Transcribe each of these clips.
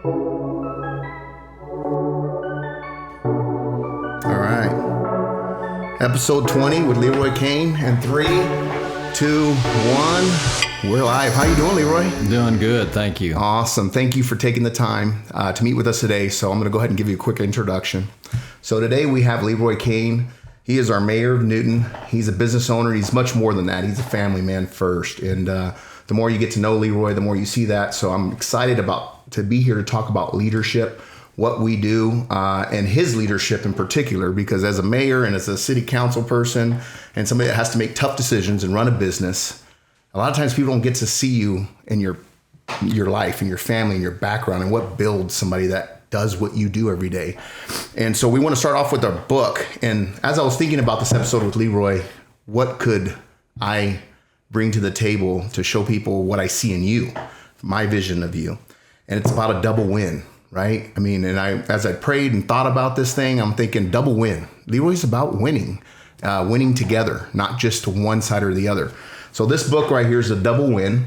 All right. Episode 20 with Leroy Koehn. And 3, 2, 1. We're live. How you doing, Leroy? Doing good, thank you. Awesome. Thank you for taking the time to meet with us today. So I'm going to go ahead and give you a quick introduction. So today we have Leroy Koehn. He is our mayor of Newton. He's a business owner. He's much more than that. He's a family man first. And the more you get to know Leroy, the more you see that. So I'm excited to be here to talk about leadership, what we do, and his leadership in particular, because as a mayor and as a city council person and somebody that has to make tough decisions and run a business, a lot of times people don't get to see you in your life and your family and your background and what builds somebody that does what you do every day. And so we want to start off with our book. And as I was thinking about this episode with Leroy, what could I bring to the table to show people what I see in you, my vision of you? And it's about a double win, right? I mean, and as I prayed and thought about this thing, I'm thinking double win. Leroy's about winning, winning together, not just to one side or the other. So this book right here is a double win.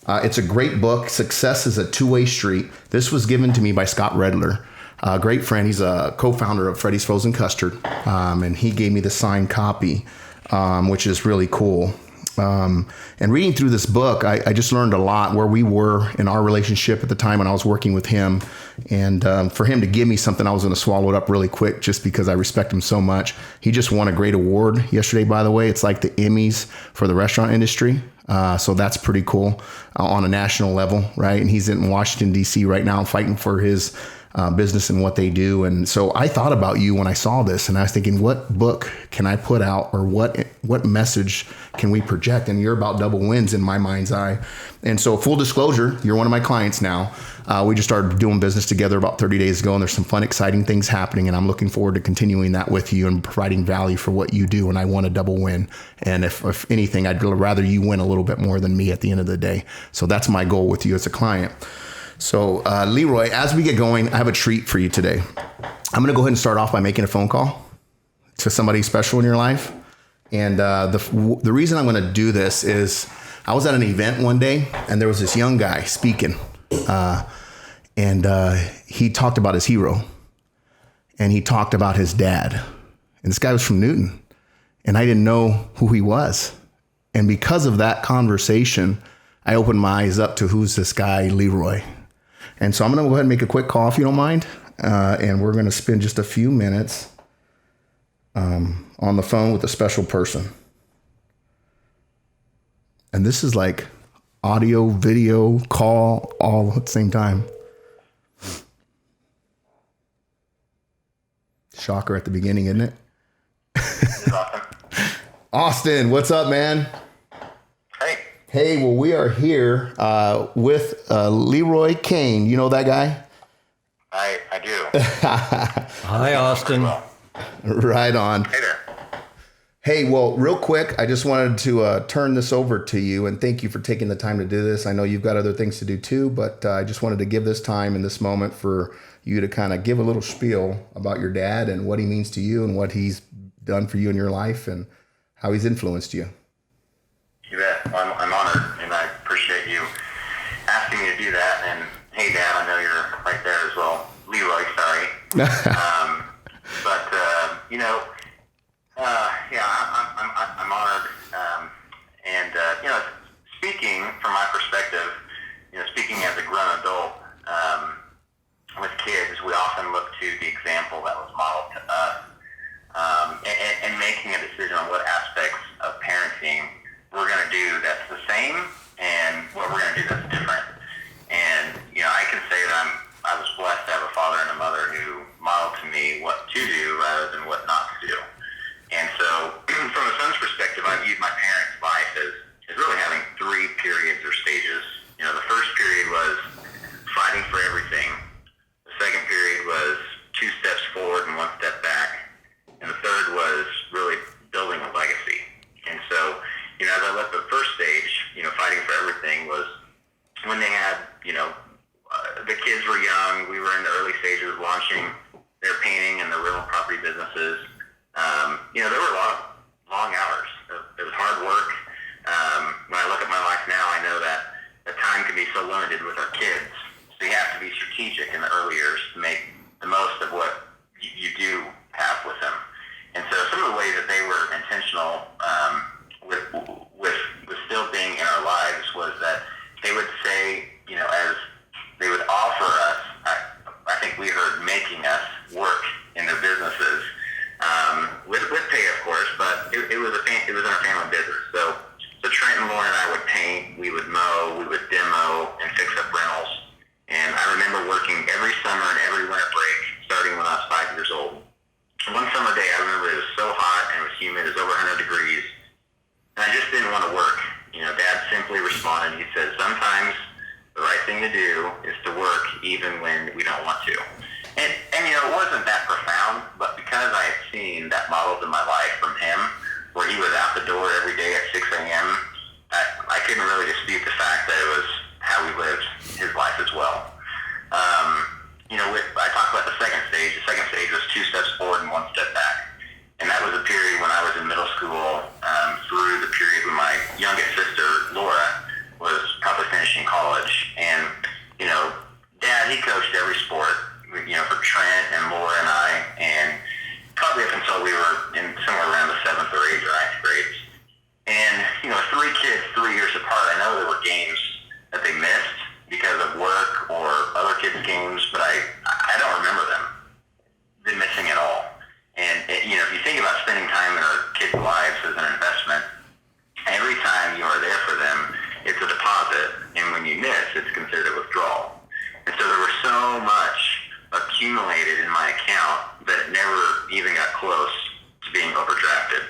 It's a great book. Success is a two-way street. This was given to me by Scott Redler, a great friend. He's a co-founder of Freddy's Frozen Custard, and he gave me the signed copy, which is really cool. And reading through this book, I just learned a lot where we were in our relationship at the time when I was working with him. And for him to give me something, I was going to swallow it up really quick just because I respect him so much. He just won a great award yesterday, by the way. It's like the Emmys for the restaurant industry. So that's pretty cool on a national level, right? And he's in Washington, D.C. right now fighting for his business and what they do. And so I thought about you when I saw this, and I was thinking, what book can I put out, or what message can we project? And you're about double wins in my mind's eye. And so full disclosure, you're one of my clients now. We just started doing business together about 30 days ago, and there's some fun, exciting things happening. And I'm looking forward to continuing that with you and providing value for what you do. And I want a double win. And if anything, I'd rather you win a little bit more than me at the end of the day. So that's my goal with you as a client. So Leroy, as we get going, I have a treat for you today. I'm going to go ahead and start off by making a phone call to somebody special in your life. And the reason I'm going to do this is I was at an event one day, and there was this young guy speaking. And he talked about his hero, and he talked about his dad. And this guy was from Newton, and I didn't know who he was. And because of that conversation, I opened my eyes up to who's this guy, Leroy. And so I'm going to go ahead and make a quick call, if you don't mind. And we're going to spend just a few minutes on the phone with a special person. And this is like audio, video, call, all at the same time. Shocker at the beginning, isn't it? Austin, what's up, man? Hey, well, we are here with Leroy Koehn. You know that guy? I do. Hi, Austin. Right on. Hey there. Hey, well, real quick, I just wanted to turn this over to you, and thank you for taking the time to do this. I know you've got other things to do too, but I just wanted to give this time in this moment for you to kind of give a little spiel about your dad and what he means to you and what he's done for you in your life and how he's influenced you. You bet. Well, I'm honored, and I appreciate you asking me to do that. And hey, Dad, I know you're right there as well. Leroy, sorry. Yeah, I'm honored. Speaking from my perspective, speaking as a grown adult, with kids, we often look to the example that was modeled to us, and making a decision on what aspects of parenting we're going to do that's the same and what we're going to do that's different. And, I can say that I was blessed to have a father and a mother who modeled to me what to do rather than what not to do. And so from a son's perspective, I viewed my parents' life as really having 3 periods or stages. The first period was fighting for everything. The second period was 2 steps forward and 1 step back. And the third was really building a legacy. And so, as I left the first stage, fighting for everything was when they had, the kids were young. We were in the early stages of launching their painting and their rental property businesses. There were a lot of long hours. It was hard work. When I look at my life now, I know that the time can be so limited with our kids. So you have to be strategic in the early years to make the most of what you do have with them. And so some of the ways that they were intentional with still being in our lives was that they would say, as they would offer us, I think we heard making us work in their businesses, with pay, of course, but it was in our family business. So Trent and Lauren and I would paint, we would mow, we would demo, and fix up rentals. And I remember working every summer and every winter break, starting when I was 5 years old. One summer day, I remember it was so hot and it was humid, it was over 100 degrees, and I just didn't want to work. Dad simply responded, he said, sometimes the right thing to do is to work even when we don't want to. And it wasn't that profound, but because I had seen that modeled in my life from him, where he was out the door every day at 6 a.m., I couldn't really dispute the fact that it was how he lived his life as well. I talked about the second stage. The second stage was 2 steps forward and 1 step back. And that was a period when I was in middle school, through the period when my youngest sister, Laura, was probably finishing college. And, Dad, he coached every sport, for Trent and Laura and I, and probably up until we were in somewhere around the 7th or 8th or 9th grades. And, 3 kids, 3 years apart, I know there were games that they missed because of work or other kids' games, but I don't remember them missing at all. And, if you think about spending time in our kids' lives as an investment, every time you are there for them, it's a deposit, and when you miss, it's considered a withdrawal. And so there was so much accumulated in my account that it never even got close to being overdrafted.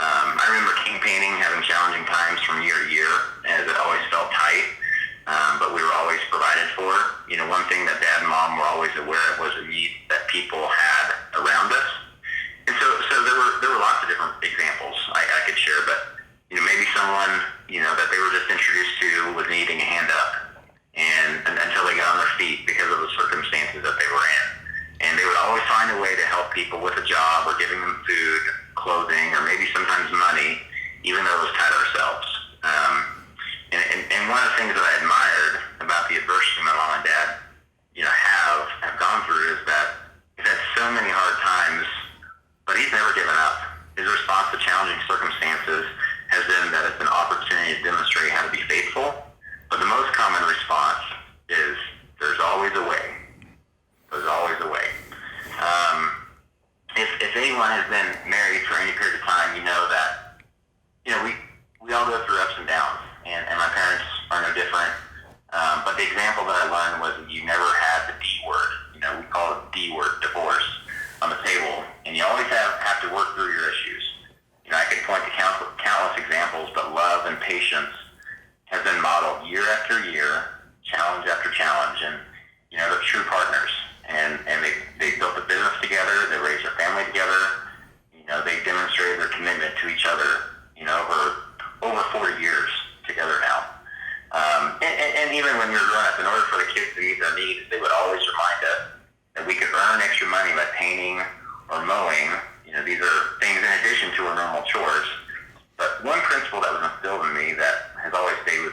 I remember Painitng having challenging times from year to year, as it always felt tight, but we were always provided for. One thing that Dad and Mom were always aware of was a need that people had around us. And so there were lots of different examples I could share, but maybe someone that they were just introduced to was needing a hand up, and until they got on their feet because of the circumstances that they were in, and they would always find a way to help people with a job or giving them food, clothing, or maybe sometimes money, even though it was tied ourselves. And one of the things that I admired about the adversity my mom and dad have gone through is that he's had so many hard times, but he's never given up. His response to challenging circumstances has been that it's an opportunity to demonstrate how to be faithful. But the most common response is, there's always a way. There's always a way. If anyone has been married for any period of time, you know that, we all go through ups and downs, and my parents are no different. But the example that I learned was that you never had the D word. We call it the D word, divorce, on the table, and you always have to work through your issues. I could point to countless examples, but love and patience has been modeled year after year, challenge after challenge, and they're true partners. And they built a business together, they raised their family together. They demonstrated their commitment to each other. Over 40 years together now. And even when we were growing up, in order for the kids to meet their needs, they would always remind us that we could earn extra money by painting or mowing. These are things in addition to our normal chores. But one principle that was instilled in me that has always stayed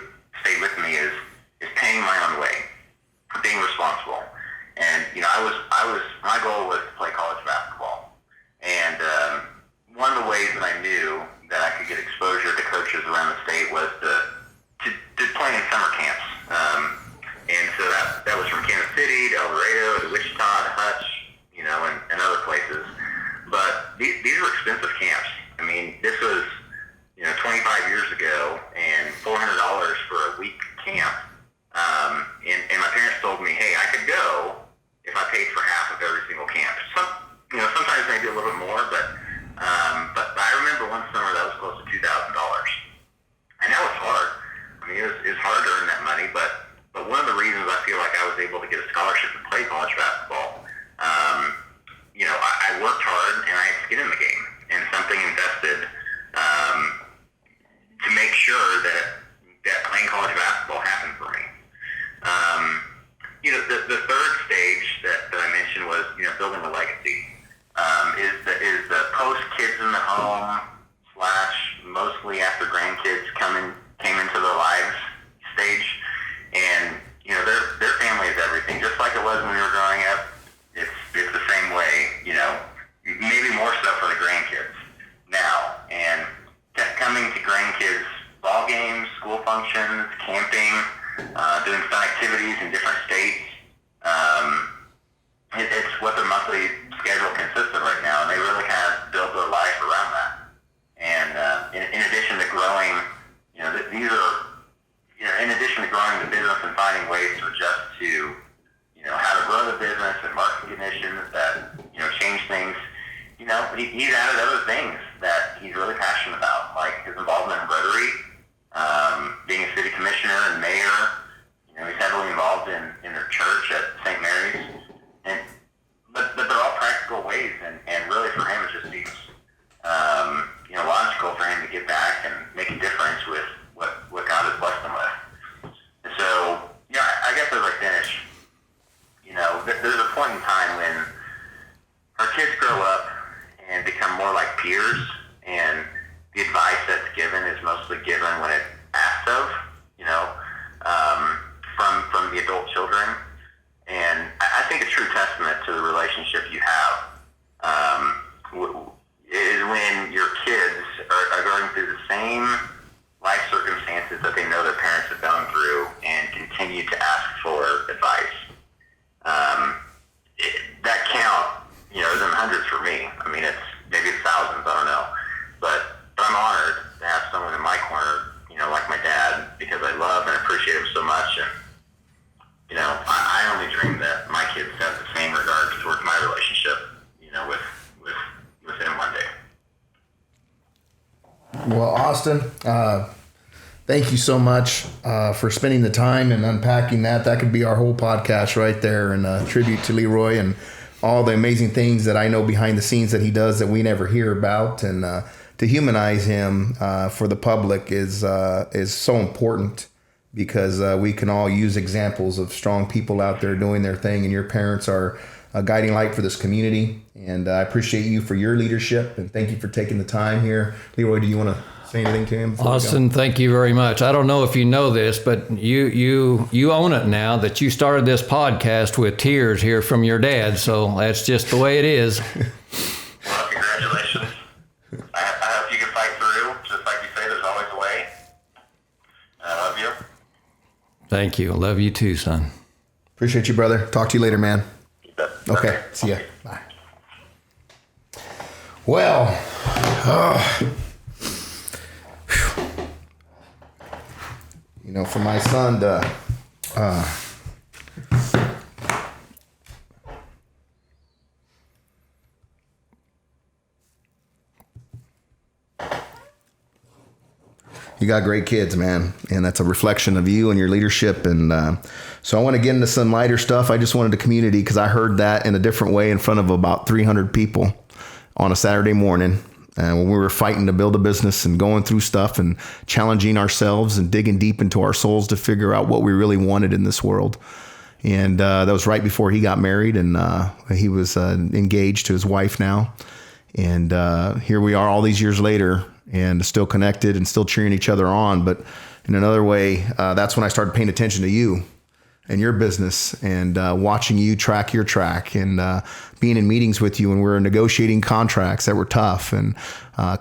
with me is paying my own way, being responsible. And my goal was to play college basketball. And one of the ways that I knew that I could get exposure to coaches around the state was to play in summer camps. And so that was from Kansas City doing fun activities in different states. It's what their monthly schedule consists of right now, and they really kind of build their life around that. And in addition to growing, these are, in addition to growing the business and finding ways to adjust to, how to grow the business and market conditions that, change things, he's added other things that he's really passionate about, like his involvement in Rotary, being a city commissioner and mayor. He's heavily involved in their church at St. Mary's. But they're all practical ways, and really for him it just seems, logical for him to get back and make a difference with what God has blessed him with. And so, I guess as I finish, there's a point in time when our kids grow up and become more like peers, and the advice that's given is mostly given when it's asked of, from the adult children. And I think a true testament to the relationship you have is when your kids are going through the same life circumstances that they know their parents have gone through and continue to ask for advice. That count, is in hundreds for me. I mean, maybe it's thousands, I don't know. But I'm honored to have someone in my corner, like my dad, because I love and appreciate him so much. And, I only dream that my kids have the same regards towards my relationship, with him one day. Well, Austin, thank you so much for spending the time and unpacking that. That could be our whole podcast right there, and a tribute to Leroy and all the amazing things that I know behind the scenes that he does that we never hear about. And to humanize him for the public is so important, because we can all use examples of strong people out there doing their thing, and your parents are a guiding light for this community. And I appreciate you for your leadership, and thank you for taking the time here. Leroy, do you want to say anything to him? Austin, thank you very much. I don't know if you know this, but you own it now that you started this podcast with tears here from your dad. So that's just the way it is. Well, congratulations. I hope you can fight through. Just like you say, there's always a way. I love you. Thank you. I love you too, son. Appreciate you, brother. Talk to you later, man. You bet. Okay. See ya. Bye. Well, for my son to you got great kids, man, and that's a reflection of you and your leadership. And so I want to get into some lighter stuff. I just wanted a community, because I heard that in a different way in front of about 300 people on a Saturday morning. And when we were fighting to build a business and going through stuff and challenging ourselves and digging deep into our souls to figure out what we really wanted in this world. And that was right before he got married, and he was engaged to his wife now. And here we are all these years later, and still connected and still cheering each other on. But in another way, that's when I started paying attention to you and your business, and watching you track your track, and being in meetings with you when we were negotiating contracts that were tough, and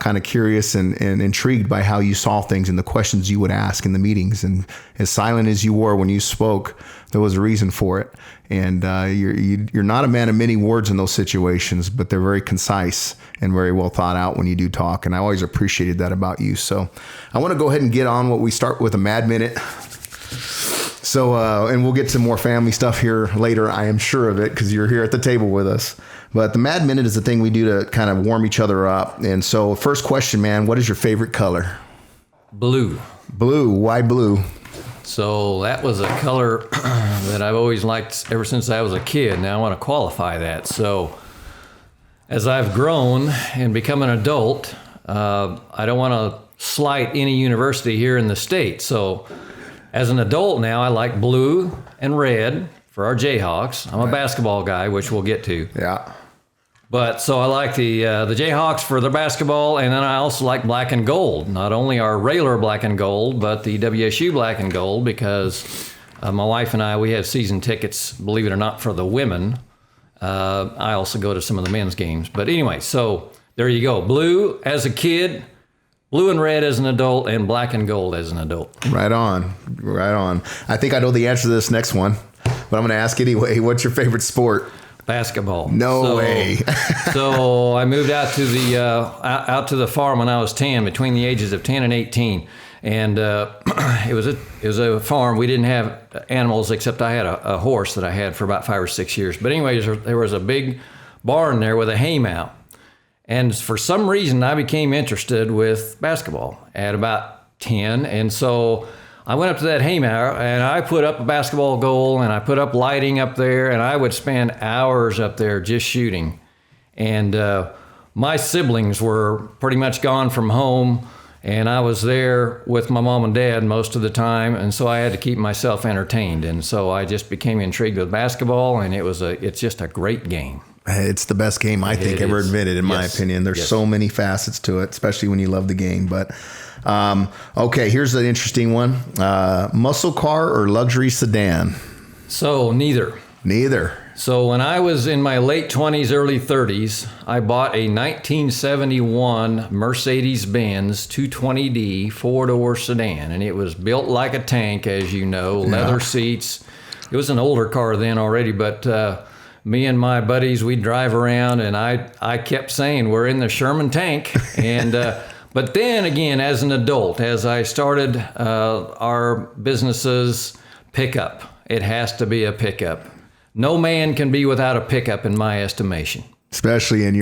kind of curious and intrigued by how you saw things and the questions you would ask in the meetings. And as silent as you were when you spoke, there was a reason for it. And you're not a man of many words in those situations, but they're very concise and very well thought out when you do talk. And I always appreciated that about you. So I want to go ahead and get on what we start with, a Mad Minute. So, and we'll get to more family stuff here later, I am sure of it, because you're here at the table with us. But the Mad Minute is the thing we do to kind of warm each other up. And so first question, man, what is your favorite color? Blue. Blue. Why blue? So that was a color that I've always liked ever since I was a kid. Now I want to qualify that. So as I've grown and become an adult, I don't want to slight any university here in the state. So as an adult now, I like blue and red for our Jayhawks. I'm a basketball guy, which we'll get to. Yeah. But so I like the Jayhawks for the basketball, and then I also like black and gold. Not only our regular black and gold, but the WSU black and gold, because my wife and I, we have season tickets, believe it or not, for the women. I also go to some of the men's games. But anyway, so there you go. Blue as a kid, Blue and red as an adult and black and gold as an adult. Right on. Right on. I think I know the answer to this next one, but I'm going to ask anyway. What's your favorite sport? Basketball. No way. So I moved out to the farm when I was 10, between the ages of 10 and 18. And it was a farm. We didn't have animals except I had a horse that I had for about 5 or 6 years. But anyways, there was a big barn there with a haymow. And for some reason, I became interested with basketball at about 10. And so I went up to that haymow and I put up a basketball goal and I put up lighting up there, and I would spend hours up there just shooting. And my siblings were pretty much gone from home, and I was there with my mom and dad most of the time, and so I had to keep myself entertained. And so I just became intrigued with basketball, and it's just a great game. It's the best game I think ever invented, in my opinion. There's so many facets to it, especially when you love the game. But okay, here's an interesting one: muscle car or luxury sedan? So neither. Neither. So when I was in my late 20s, early 30s, I bought a 1971 Mercedes-Benz 220D four-door sedan, and it was built like a tank, as you know, leather seats. It was an older car then already, but me and my buddies, we'd drive around, and I kept saying, we're in the Sherman tank. And but then again, as an adult, as I started our businesses, pickup. It has to be a pickup. No man can be without a pickup, in my estimation. Especially in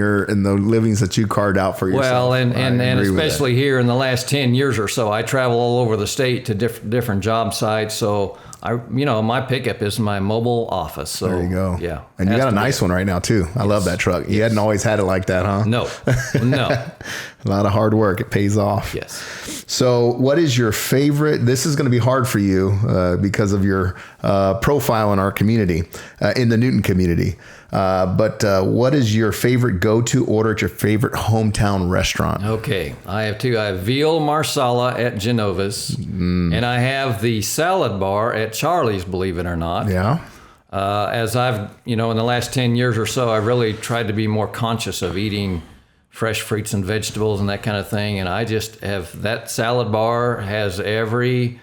the livings that you carved out for yourself. Well, and especially here in the last 10 years or so, I travel all over the state to different job sites. So my pickup is my mobile office. So there you go. Yeah. And you got a nice one right now too. I love that truck. You hadn't always had it like that, huh? No. A lot of hard work. It pays off. Yes. So what is your favorite? This is going to be hard for you because of your profile in our community, in the Newton community. But what is your favorite go-to order at your favorite hometown restaurant? Okay, I have two. I have veal marsala at Genova's, and I have the salad bar at Charlie's, believe it or not. Yeah. As I've, in the last 10 years or so, I've really tried to be more conscious of eating fresh fruits and vegetables and that kind of thing. And I just have, that salad bar has everything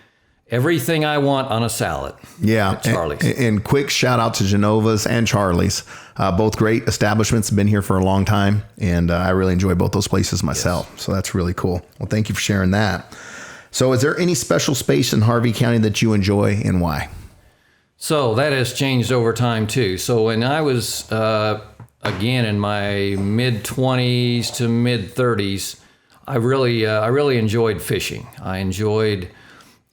I want on a salad. Yeah. At Charlie's. And quick shout out to Genova's and Charlie's. Both great establishments, been here for a long time. And I really enjoy both those places myself. Yes. So that's really cool. Well, thank you for sharing that. So is there any special space in Harvey County that you enjoy, and why? So that has changed over time too. So when I was, again, in my mid-20s to mid-30s, I really enjoyed fishing. I enjoyed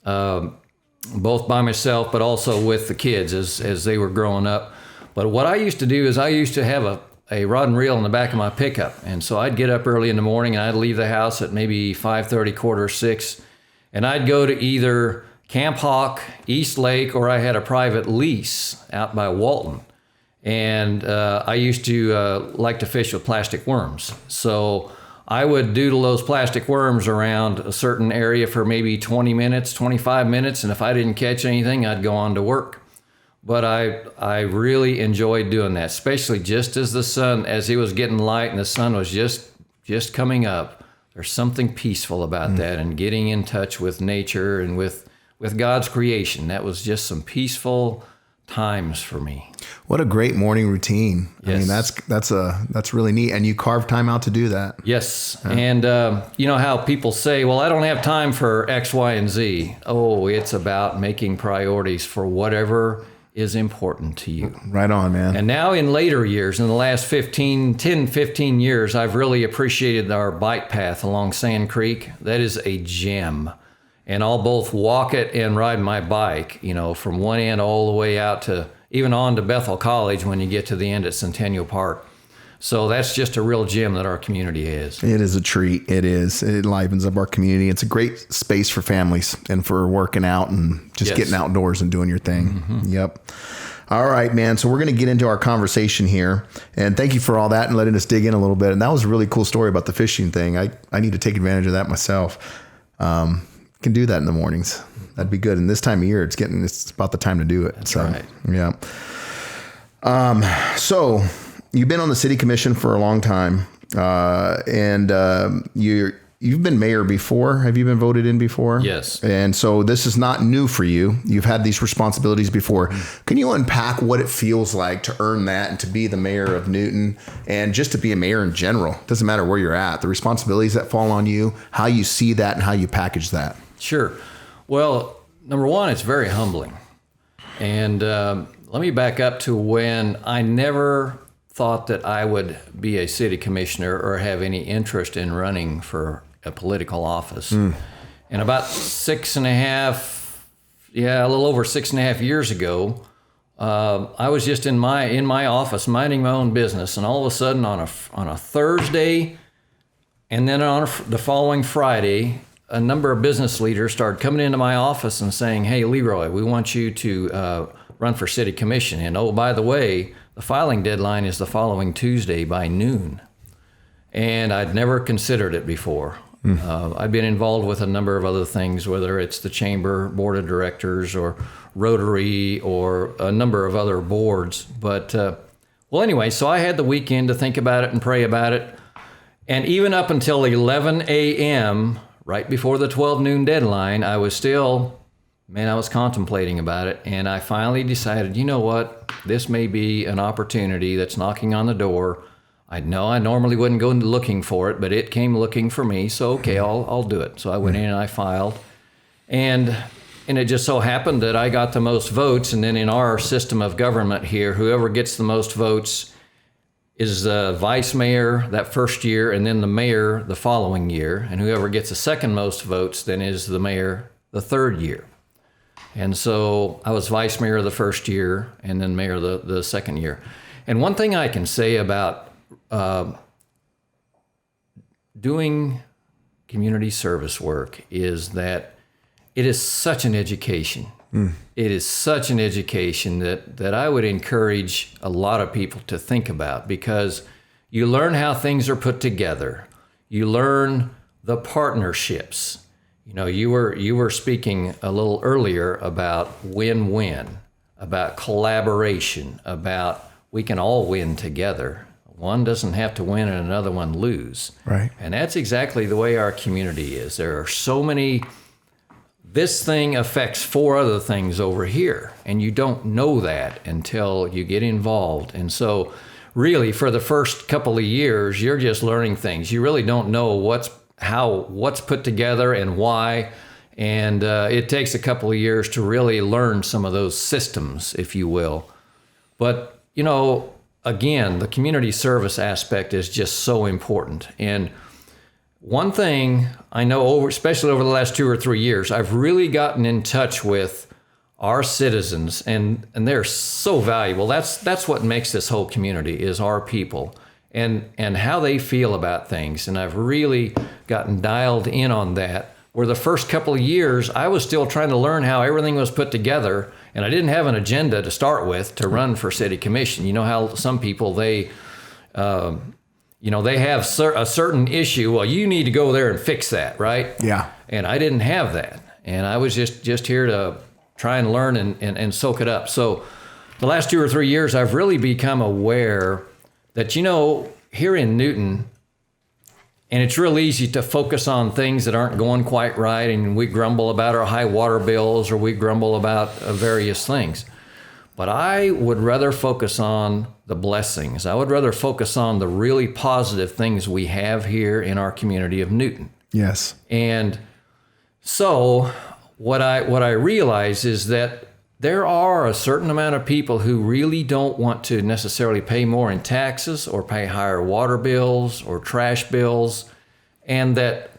both by myself, but also with the kids as they were growing up. But what I used to do is I used to have a rod and reel in the back of my pickup. And so I'd get up early in the morning and I'd leave the house at maybe 5:30, 5:45, and I'd go to either Camp Hawk, East Lake, or I had a private lease out by Walton. And I used to like to fish with plastic worms. So I would doodle those plastic worms around a certain area for maybe 20 minutes, 25 minutes. And if I didn't catch anything, I'd go on to work. But I really enjoyed doing that, especially just as it was getting light and the sun was just coming up. There's something peaceful about that, and getting in touch with nature and with God's creation. That was just some peaceful times for me. What a great morning routine. Yes. I mean, that's really neat. And you carved time out to do that. Yes. Yeah. And you know how people say, well, I don't have time for X, Y, and Z. Oh, it's about making priorities for whatever is important to you. Right on, man. And now in later years, in the last 10, 15 years, I've really appreciated our bike path along Sand Creek. That is a gem. And I'll both walk it and ride my bike, from one end all the way out to even on to Bethel College when you get to the end at Centennial Park. So that's just a real gem that our community has. It is a treat. It is. It livens up our community. It's a great space for families and for working out and just getting outdoors and doing your thing. Mm-hmm. Yep. All right, man. So we're going to get into our conversation here. And thank you for all that and letting us dig in a little bit. And that was a really cool story about the fishing thing. I need to take advantage of that myself. Can do that in the mornings. That'd be good. And this time of year, it's about the time to do it. That's right. Yeah. So you've been on the city commission for a long time, and you You've been mayor before. Have you been voted in before? Yes. And so this is not new for you. You've had these responsibilities before. Can you unpack what it feels like to earn that and to be the mayor of Newton and just to be a mayor in general? Doesn't matter where you're at. The responsibilities that fall on you, how you see that and how you package that. Sure. Well, number one, it's very humbling. And let me back up to when I never thought that I would be a city commissioner or have any interest in running for a political office. And about a little over 6.5 years ago, I was just in my office minding my own business, and all of a sudden on a Thursday, and then on the following Friday, a number of business leaders started coming into my office and saying, "Hey, Leroy, we want you to run for city commission, and oh, by the way, the filing deadline is the following Tuesday by noon." And I'd never considered it before. I've been involved with a number of other things, whether it's the Chamber Board of Directors or Rotary or a number of other boards. But, well, anyway, so I had the weekend to think about it and pray about it. And even up until 11 a.m., right before the 12 noon deadline, I was contemplating about it. And I finally decided, you know what? This may be an opportunity that's knocking on the door. I know I normally wouldn't go looking for it, but it came looking for me. So, okay, I'll do it. So I went in and I filed. And it just so happened that I got the most votes. And then in our system of government here, whoever gets the most votes is the vice mayor that first year, and then the mayor the following year. And whoever gets the second most votes then is the mayor the third year. And so I was vice mayor the first year and then mayor the second year. And one thing I can say about doing community service work is that it is such an education. It is such an education that I would encourage a lot of people to think about, because you learn how things are put together. You learn the partnerships. You know, you were speaking a little earlier about win-win, about collaboration, about we can all win together. One doesn't have to win and another one lose. Right. And that's exactly the way our community is. There are so many, this thing affects 4 other things over here, and you don't know that until you get involved. And so really for the first couple of years, you're just learning things. You really don't know what's put together and why. And it takes a couple of years to really learn some of those systems, if you will. But, you know, again, the community service aspect is just so important. And one thing I know, especially over the last 2 or 3 years, I've really gotten in touch with our citizens, and they're so valuable. That's what makes this whole community, is our people and how they feel about things. And I've really gotten dialed in on that, where the first couple of years, I was still trying to learn how everything was put together, and I didn't have an agenda to start with to run for city commission. You know how some people, they have a certain issue. Well, you need to go there and fix that, right? Yeah. And I didn't have that. And I was just here to try and learn and soak it up. So the last 2 or 3 years, I've really become aware that, you know, here in Newton, and it's real easy to focus on things that aren't going quite right, and we grumble about our high water bills, or we grumble about various things. But I would rather focus on the blessings. I would rather focus on the really positive things we have here in our community of Newton. Yes. And so what I realize is that there are a certain amount of people who really don't want to necessarily pay more in taxes or pay higher water bills or trash bills, and that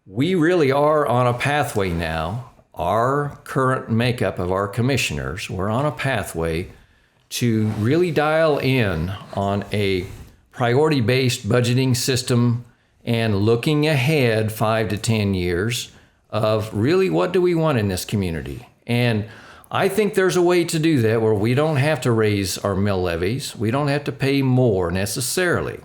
we really are on a pathway now. Our current makeup of our commissioners, we're on a pathway to really dial in on a priority-based budgeting system and looking ahead 5 to 10 years of really what do we want in this community. And I think there's a way to do that where we don't have to raise our mill levies. We don't have to pay more necessarily.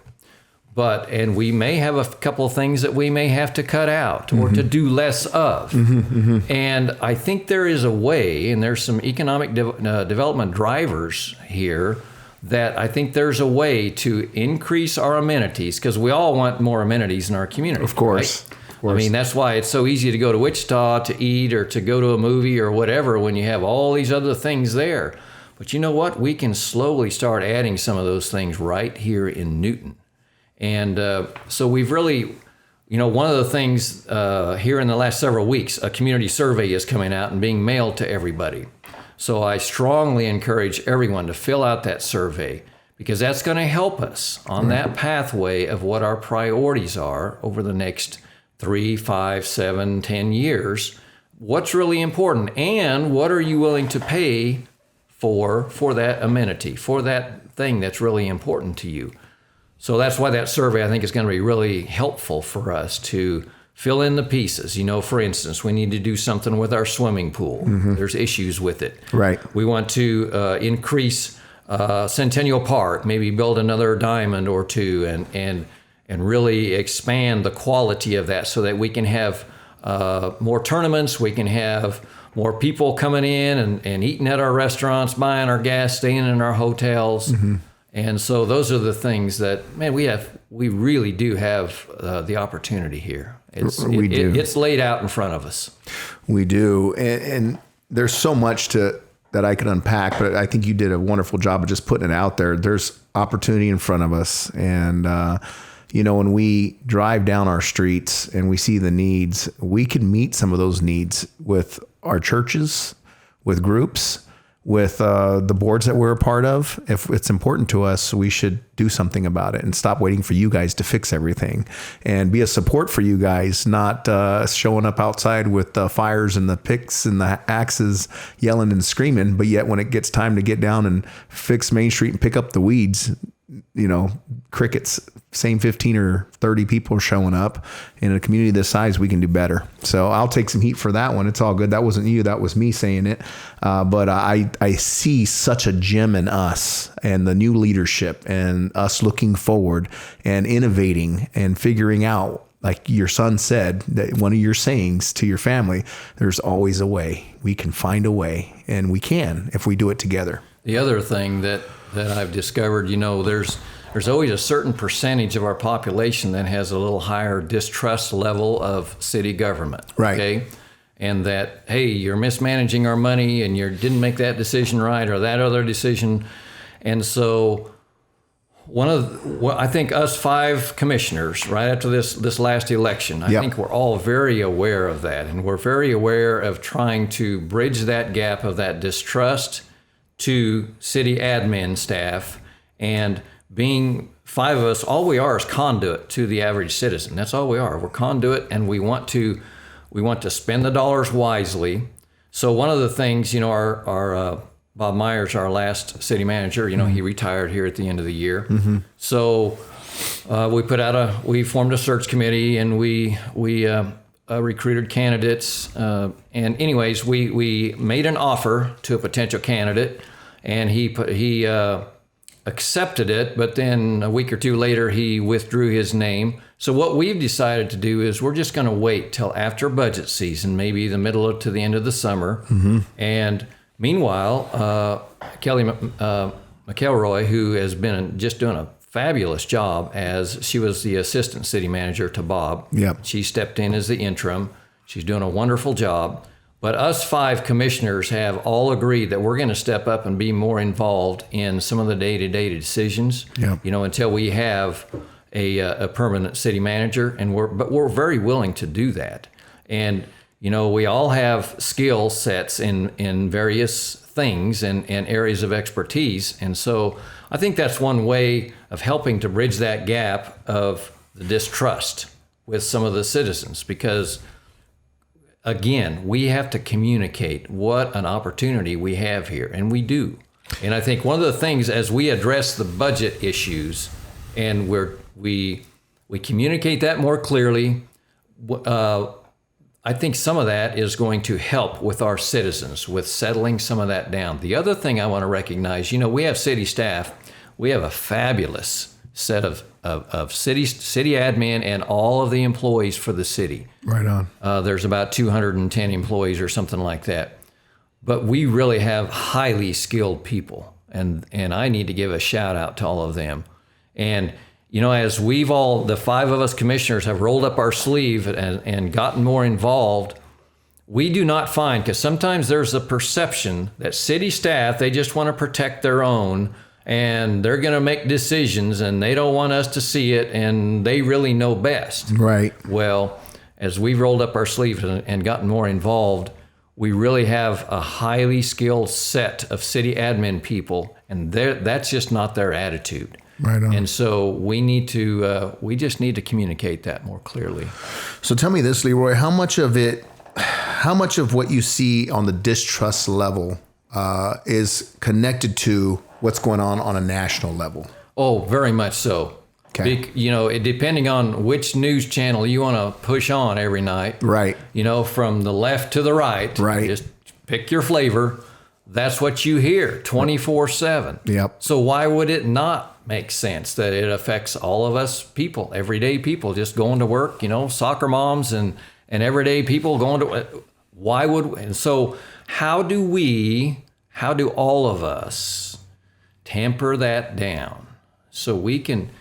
And we may have a couple of things that we may have to cut out or to do less of. And I think there is a way, and there's some economic development drivers here, that I think there's a way to increase our amenities, because we all want more amenities in our community. Of course. Right? I mean, that's why it's so easy to go to Wichita to eat or to go to a movie or whatever when you have all these other things there. But you know what? We can slowly start adding some of those things right here in Newton. And so we've really, one of the things here in the last several weeks, a community survey is coming out and being mailed to everybody. So I strongly encourage everyone to fill out that survey, because that's going to help us on that pathway of what our priorities are over the next 3, 5, 7, 10 years. What's really important, and what are you willing to pay for that amenity, for that thing that's really important to you? So that's why that survey, I think, is going to be really helpful for us to fill in the pieces. For instance, we need to do something with our swimming pool. There's issues with it. Right. We want to increase Centennial Park, maybe build another diamond or two, and really expand the quality of that so that we can have more tournaments, we can have more people coming in and eating at our restaurants, buying our gas, staying in our hotels. And so those are the things that, man, we really do have the opportunity here. It's laid out in front of us. We do. And there's so much that I could unpack, but I think you did a wonderful job of just putting it out there. There's opportunity in front of us. And, when we drive down our streets and we see the needs, we can meet some of those needs with our churches, with groups, with the boards that we're a part of. If it's important to us, we should do something about it and stop waiting for you guys to fix everything, and be a support for you guys, not showing up outside with the fires and the picks and the axes yelling and screaming. But yet when it gets time to get down and fix Main Street and pick up the weeds, crickets, same 15 or 30 people showing up. In a community this size, we can do better. So I'll take some heat for that one. It's all good. That wasn't you. That was me saying it. But I see such a gem in us and the new leadership and us looking forward and innovating and figuring out, like your son said, that one of your sayings to your family, there's always a way. We can find a way, and we can if we do it together. The other thing that I've discovered, there's always a certain percentage of our population that has a little higher distrust level of city government. Right. Okay. And that, hey, you're mismanaging our money and you didn't make that decision right or that other decision. And so I think us 5 commissioners right after this last election, I think we're all very aware of that. And we're very aware of trying to bridge that gap of that distrust to city admin staff, and being 5 of us, all we are is conduit to the average citizen. That's all we are. We're conduit, and we want to spend the dollars wisely. So one of the things, our Bob Myers, our last city manager, he retired here at the end of the year. So we formed a search committee, and we recruited candidates. And anyways, we made an offer to a potential candidate, and he accepted it, but then a week or two later, he withdrew his name. So what we've decided to do is we're just going to wait till after budget season, maybe the middle to the end of the summer. And meanwhile, Kelly McElroy, who has been just doing a fabulous job, as she was the assistant city manager to Bob. She stepped in as the interim. She's doing a wonderful job. But us 5 commissioners have all agreed that we're going to step up and be more involved in some of the day-to-day decisions, until we have a permanent city manager. But we're very willing to do that. And, we all have skill sets in various things and areas of expertise. And so I think that's one way of helping to bridge that gap of the distrust with some of the citizens, because again, we have to communicate what an opportunity we have here, and we do. And I think one of the things, as we address the budget issues, and we communicate that more clearly, I think some of that is going to help with our citizens, with settling some of that down. The other thing I want to recognize, we have city staff. We have a fabulous set of city admin and all of the employees for the city. Right on. There's about 210 employees or something like that. But we really have highly skilled people, and I need to give a shout out to all of them. And as the 5 of us commissioners have rolled up our sleeve and gotten more involved, we do not find, because sometimes there's a perception that city staff, they just want to protect their own and they're going to make decisions and they don't want us to see it and they really know best. Right. Well, as we've rolled up our sleeves and gotten more involved, we really have a highly skilled set of city admin people, and that's just not their attitude. Right on. And so we just need to communicate that more clearly. So tell me this, Leroy, how much of what you see on the distrust level is connected to what's going on a national level? Oh, very much so. Okay. Depending on which news channel you want to push on every night. Right. From the left to the right. Right. Just pick your flavor. That's what you hear 24/7. Yep. So why would it not make sense that it affects all of us people, everyday people just going to work, soccer moms and everyday people going to, and so how do all of us tamper that down so we can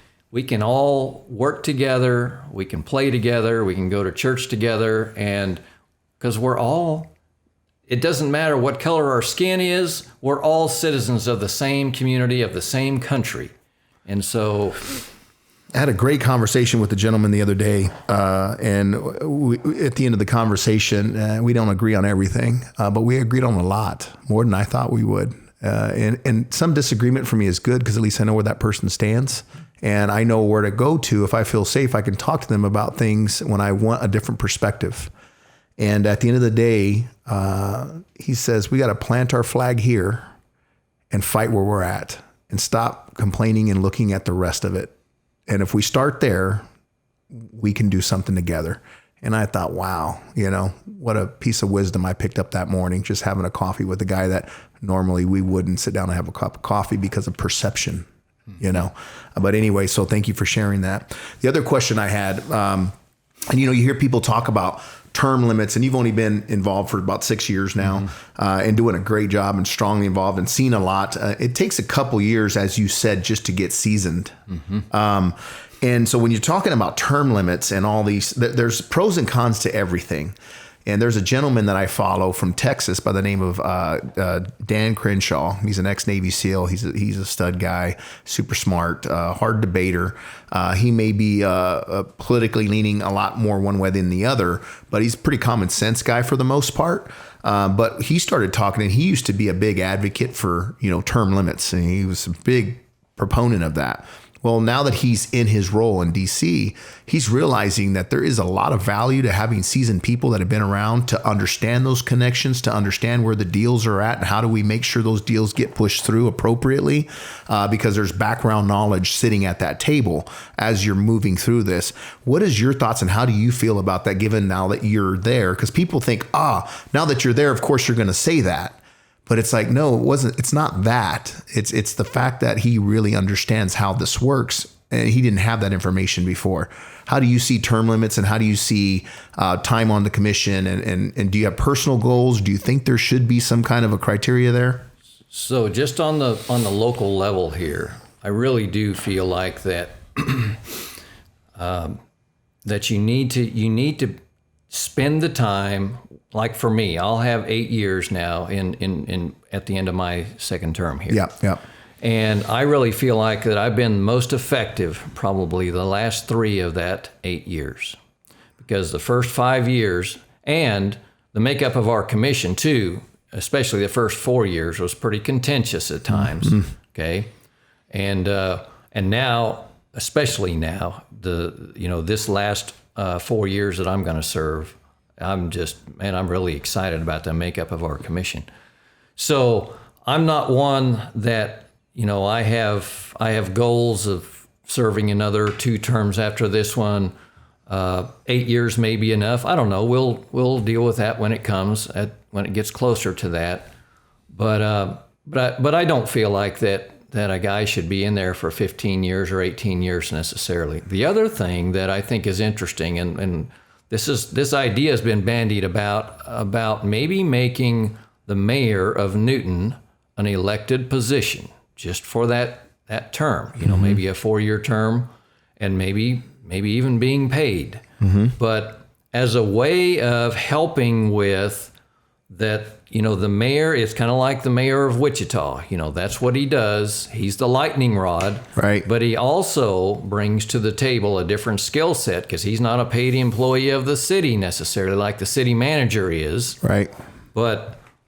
all work together, we can play together, we can go to church together, and because it doesn't matter what color our skin is, we're all citizens of the same community, of the same country. And so I had a great conversation with a gentleman the other day, and at the end of the conversation, we don't agree on everything, but we agreed on a lot, more than I thought we would. And some disagreement for me is good because at least I know where that person stands, and I know where to go to. If I feel safe, I can talk to them about things when I want a different perspective. And at the end of the day, he says, we got to plant our flag here and fight where we're at and stop complaining and looking at the rest of it. And if we start there, we can do something together. And I thought, wow, what a piece of wisdom I picked up that morning, just having a coffee with a guy that normally we wouldn't sit down and have a cup of coffee because of perception, But anyway, so thank you for sharing that. The other question I had, and you hear people talk about term limits, and you've only been involved for about 6 years now, and doing a great job and strongly involved and seen a lot. It takes a couple years, as you said, just to get seasoned. And so when you're talking about term limits and all these, there's pros and cons to everything. And there's a gentleman that I follow from Texas by the name of Dan Crenshaw. He's an ex-Navy SEAL. He's a stud guy, super smart, hard debater. He may be politically leaning a lot more one way than the other, but he's a pretty common sense guy for the most part. But he started talking, and he used to be a big advocate for term limits, and he was a big proponent of that. Well, now that he's in his role in DC, he's realizing that there is a lot of value to having seasoned people that have been around to understand those connections, to understand where the deals are at, and how do we make sure those deals get pushed through appropriately, because there's background knowledge sitting at that table as you're moving through this. What is your thoughts, and how do you feel about that, given now that you're there? Because people think, now that you're there, of course you're going to say that. But it's like, no, it wasn't. It's not that. It's the fact that he really understands how this works, and he didn't have that information before. How do you see term limits, and how do you see time on the commission? And do you have personal goals? Do you think there should be some kind of a criteria there? So just on the local level here, I really do feel like that that you need to spend the time. Like for me, I'll have 8 years now in at the end of my second term here. Yeah. And I really feel like that I've been most effective probably the last 3 of that 8 years. Because the first 5 years and the makeup of our commission too, especially the first 4 years, was pretty contentious at times. Okay. And now, especially now, this last 4 years that I'm going to serve, I'm really excited about the makeup of our commission. So I'm not one that, I have goals of serving another 2 terms after this one. 8 years may be enough. I don't know. We'll deal with that when it comes, when it gets closer to that. But I don't feel like that a guy should be in there for 15 years or 18 years necessarily. The other thing that I think is interesting, and this idea has been bandied about maybe making the mayor of Newton an elected position just for that term, maybe a 4-year term, and maybe even being paid. But as a way of helping with that, the mayor is kind of like the mayor of Wichita. That's what he does. He's the lightning rod. Right. But he also brings to the table a different skill set because he's not a paid employee of the city necessarily like the city manager is. Right.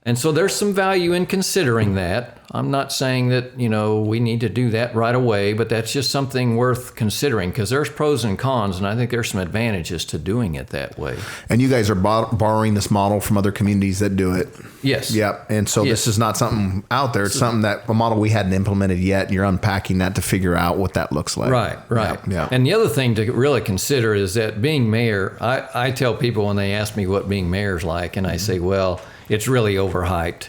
And so there's some value in considering that. I'm not saying that, we need to do that right away, but that's just something worth considering because there's pros and cons, and I think there's some advantages to doing it that way. And you guys are borrowing this model from other communities that do it. Yes. Yep. And so this is not something out there. It's something a model we hadn't implemented yet, and you're unpacking that to figure out what that looks like. Right. Yeah. And the other thing to really consider is that being mayor, I tell people when they ask me what being mayor's like, and I say, well, it's really overhyped.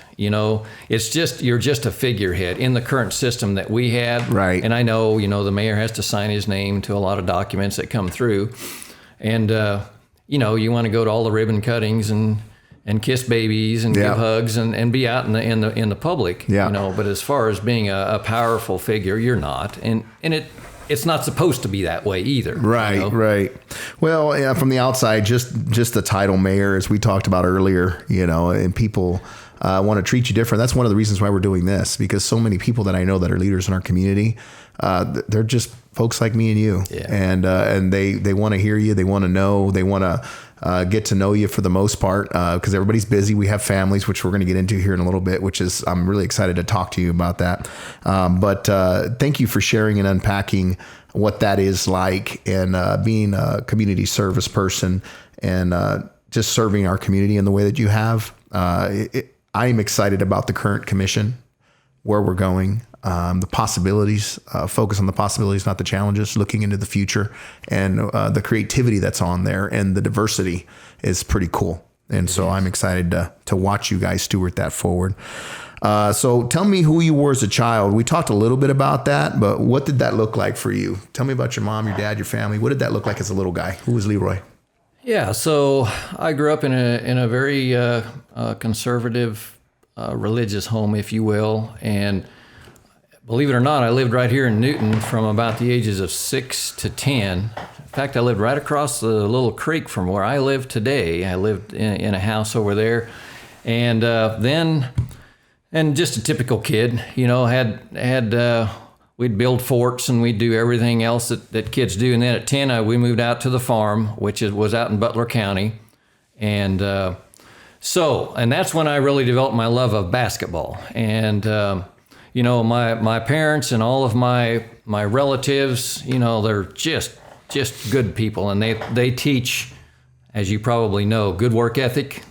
It's just, you're just a figurehead in the current system that we had. Right. And I know, the mayor has to sign his name to a lot of documents that come through. And, you want to go to all the ribbon cuttings and kiss babies and give hugs and be out in the public. Yeah. But as far as being a powerful figure, you're not. And it's not supposed to be that way either. Right, right. Well, from the outside, just the title mayor, as we talked about earlier, and people want to treat you different. That's one of the reasons why we're doing this, because so many people that I know that are leaders in our community, they're just folks like me and you. Yeah. And they want to hear you. They want to know. They want to get to know you for the most part, because everybody's busy. We have families, which we're going to get into here in a little bit, which is, I'm really excited to talk to you about that. But thank you for sharing and unpacking what that is like, and being a community service person, and just serving our community in the way that you have. I am excited about the current commission, where we're going, the possibilities, focus on the possibilities, not the challenges, looking into the future, and the creativity that's on there, and the diversity is pretty cool. And so I'm excited to watch you guys steward that forward. So tell me who you were as a child. We talked a little bit about that, but what did that look like for you? Tell me about your mom, your dad, your family. What did that look like as a little guy? Who was Leroy? Yeah, so I grew up in a very conservative, religious home, if you will, and believe it or not, I lived right here in Newton from about the ages of 6 to 10. In fact, I lived right across the little creek from where I live today. I lived in a house over there, and just a typical kid, we'd build forts and we'd do everything else that kids do. And then at 10, we moved out to the farm, which was out in Butler County. And and that's when I really developed my love of basketball. And, my parents and all of my relatives, they're just good people. And they teach, as you probably know, good work ethic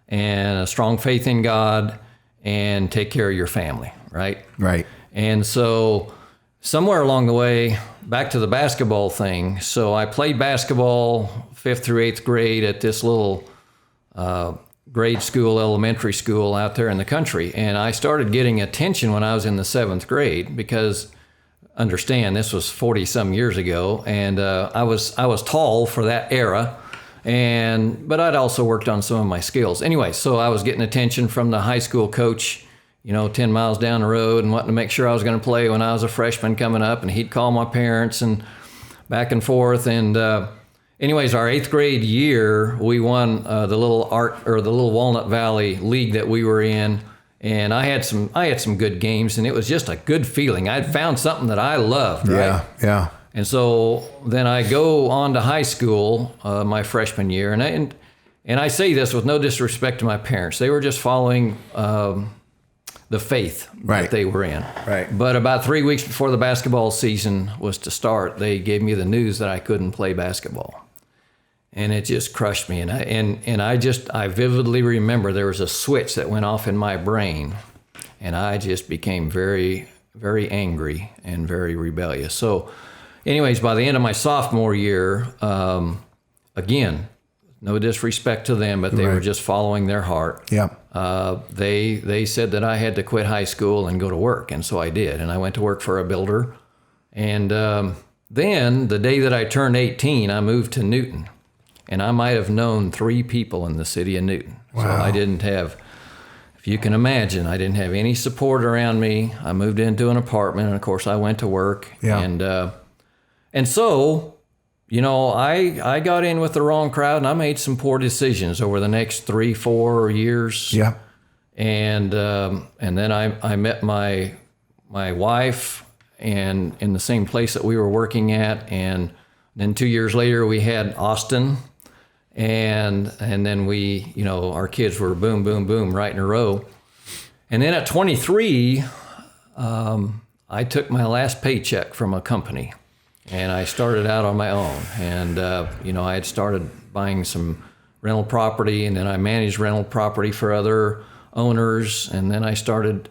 and a strong faith in God, and take care of your family, right? Right. And so somewhere along the way, back to the basketball thing. So I played basketball 5th through 8th grade at this little grade school, elementary school out there in the country. And I started getting attention when I was in the 7th grade because, understand, this was 40 some years ago. And I was tall for that era. But I'd also worked on some of my skills. Anyway, so I was getting attention from the high school coach, 10 miles down the road, and wanting to make sure I was going to play when I was a freshman coming up, and he'd call my parents and back and forth. And anyways, our 8th grade year, we won the little Walnut Valley League that we were in. And I had some good games, and it was just a good feeling. I'd found something that I loved, right? Yeah. And so then I go on to high school my freshman year, and I say this with no disrespect to my parents. They were just following the faith that they were in. Right. But about 3 weeks before the basketball season was to start, they gave me the news that I couldn't play basketball, and it just crushed me. And I vividly remember there was a switch that went off in my brain, and I just became very, very angry and very rebellious. So. Anyways, by the end of my sophomore year, again, no disrespect to them, but they were just following their heart. Yeah. They said that I had to quit high school and go to work, and so I did. And I went to work for a builder. And then the day that I turned 18, I moved to Newton. And I might have known 3 people in the city of Newton. Wow. So I didn't have... If you can imagine, I didn't have any support around me. I moved into an apartment, and of course, I went to work. Yeah. And so, I got in with the wrong crowd, and I made some poor decisions over the next 3-4 years. Yeah. And then I met my wife, and in the same place that we were working at, and then 2 years later we had Austin, and then we, our kids were boom, boom, boom, right in a row. And then at 23, I took my last paycheck from a company, and I started out on my own. And I had started buying some rental property, and then I managed rental property for other owners, and then I started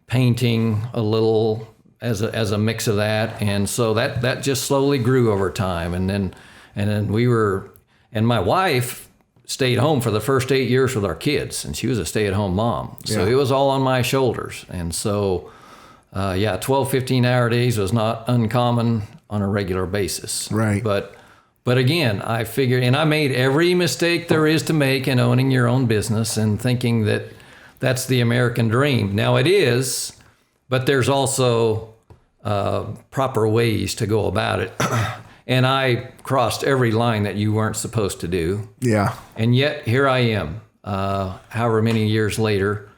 painting a little as a mix of that, and so that just slowly grew over time, and then my wife stayed home for the first 8 years with our kids, and she was a stay-at-home mom, so it was all on my shoulders, and so 12, 15-hour days was not uncommon on a regular basis, right? But again, I figured, and I made every mistake there is to make in owning your own business and thinking that that's the American dream. Now it is, but there's also proper ways to go about it. And I crossed every line that you weren't supposed to do. Yeah. And yet here I am, however many years later,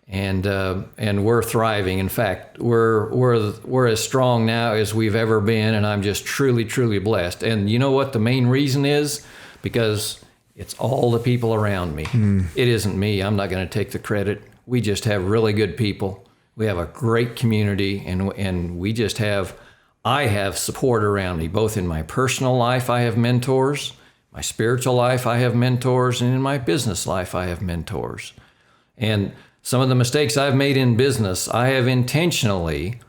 and we're thriving. In fact, we're as strong now as we've ever been, and I'm just truly, truly blessed. And you know what the main reason is? Because it's all the people around me. It isn't me. I'm not going to take the credit. We just have really good people. We have a great community, and we just I have support around me, both in my personal life, I have mentors, my spiritual life, I have mentors, and in my business life, I have mentors. And some of the mistakes I've made in business, I have intentionally,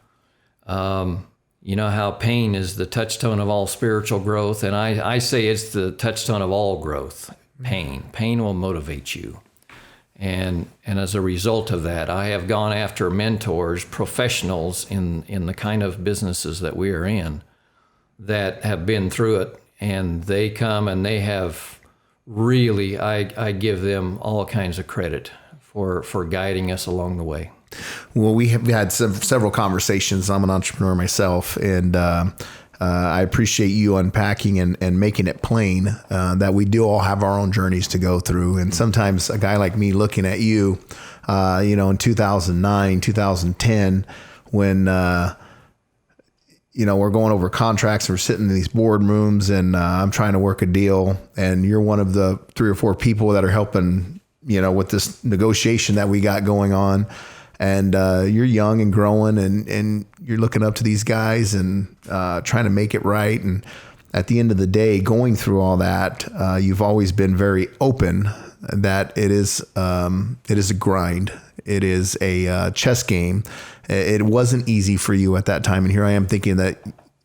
you know how pain is the touchstone of all spiritual growth, and I say it's the touchstone of all growth, pain. Pain will motivate you. And as a result of that, I have gone after mentors, professionals in the kind of businesses that we are in that have been through it, and they come and they have really, I give them all kinds of credit for guiding us along the way. Well, we have had several conversations. I'm an entrepreneur myself, and I appreciate you unpacking and making it plain that we do all have our own journeys to go through. And sometimes a guy like me looking at you, in 2009, 2010, when, we're going over contracts, we're sitting in these boardrooms, and I'm trying to work a deal, and you're one of the 3 or 4 people that are helping, with this negotiation that we got going on. And you're young and growing, and you're looking up to these guys and trying to make it right. And at the end of the day, going through all that, you've always been very open that it is a grind. It is a chess game. It wasn't easy for you at that time. And here I am thinking that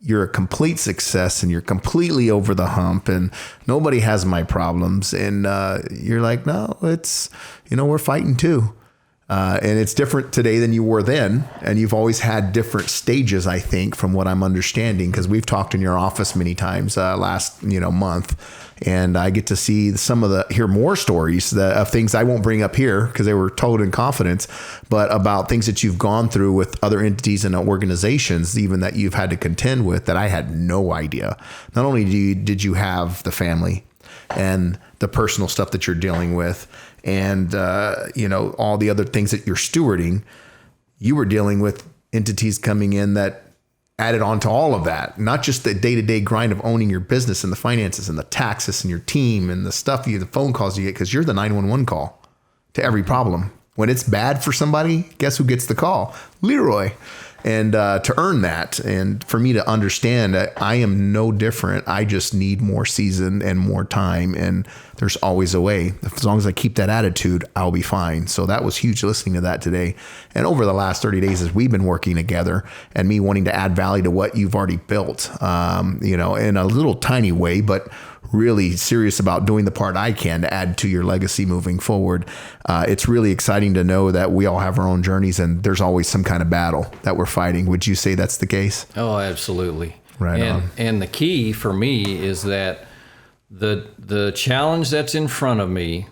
you're a complete success and you're completely over the hump and nobody has my problems. And you're like, no, it's, we're fighting too. And it's different today than you were then. And you've always had different stages, I think, from what I'm understanding, because we've talked in your office many times last, month. And I get to see hear more stories of things I won't bring up here because they were told in confidence, but about things that you've gone through with other entities and organizations, even that you've had to contend with that I had no idea. Not only did you have the family and the personal stuff that you're dealing with, and, all the other things that you're stewarding, you were dealing with entities coming in that added on to all of that, not just the day-to-day grind of owning your business and the finances and the taxes and your team and the stuff the phone calls you get, because you're the 911 call to every problem. When it's bad for somebody, guess who gets the call? Leroy. And to earn that, and for me to understand that I am no different, I just need more season and more time, and there's always a way. As long as I keep that attitude, I'll be fine. So that was huge listening to that today. And over the last 30 days as we've been working together and me wanting to add value to what you've already built, in a little tiny way, but really serious about doing the part I can to add to your legacy moving forward. It's really exciting to know that we all have our own journeys and there's always some kind of battle that we're fighting. Would you say that's the case? Oh, absolutely. Right on. And the key for me is that the challenge that's in front of me,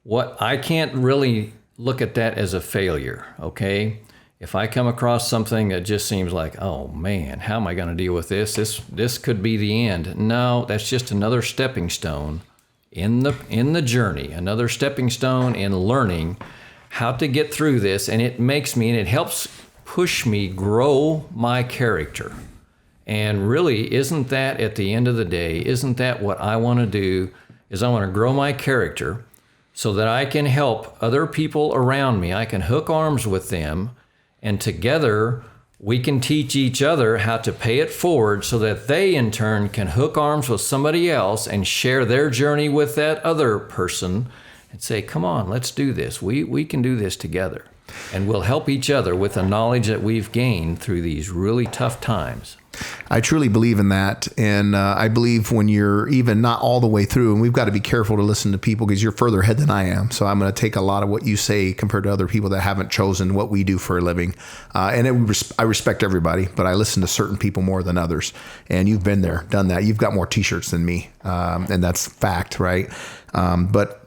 what I can't really look at that as a failure, okay? if I come across something that just seems like, oh man, how am I going to deal with this? This could be the end. No, that's just another stepping stone in the journey, another stepping stone in learning how to get through this. And it makes me, and it helps push me grow my character. And really, isn't that at the end of the day, isn't that what I want to do? Is I want to grow my character so that I can help other people around me. I can hook arms with them, and together we can teach each other how to pay it forward so that they in turn can hook arms with somebody else and share their journey with that other person and say, come on, let's do this. We can do this together. And we'll help each other with the knowledge that we've gained through these really tough times. I truly believe in that. And I believe when you're even not all the way through, and we've got to be careful to listen to people because you're further ahead than I am. So I'm going to take a lot of what you say compared to other people that haven't chosen what we do for a living. I respect everybody, but I listen to certain people more than others. And you've been there, done that. You've got more T-shirts than me. And that's fact, right? But